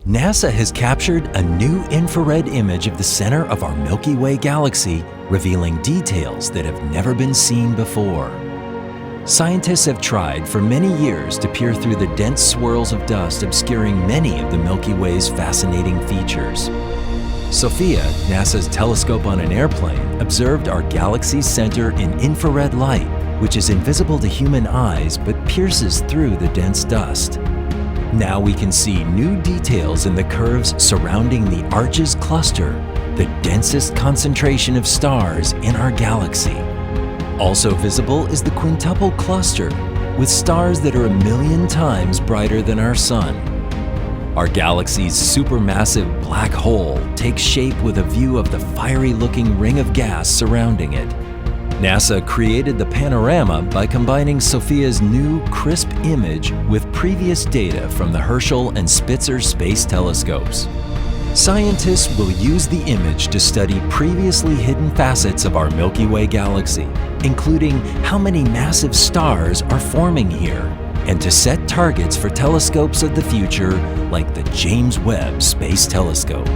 NASA has captured a new infrared image of the center of our Milky Way galaxy, revealing details that have never been seen before. Scientists have tried for many years to peer through the dense swirls of dust obscuring many of the Milky Way's fascinating features. SOFIA, NASA's telescope on an airplane, observed our galaxy's center in infrared light, which is invisible to human eyes but pierces through the dense dust. Now we can see new details in the curves surrounding the Arches cluster, the densest concentration of stars in our galaxy. Also visible is the quintuple cluster, with stars that are 1,000,000 times brighter than our Sun. Our galaxy's supermassive black hole takes shape with a view of the fiery-looking ring of gas surrounding it. NASA created the panorama by combining SOFIA's new, crisp image with previous data from the Herschel and Spitzer space telescopes. Scientists will use the image to study previously hidden facets of our Milky Way galaxy, including how many massive stars are forming here, and to set targets for telescopes of the future like the James Webb Space Telescope.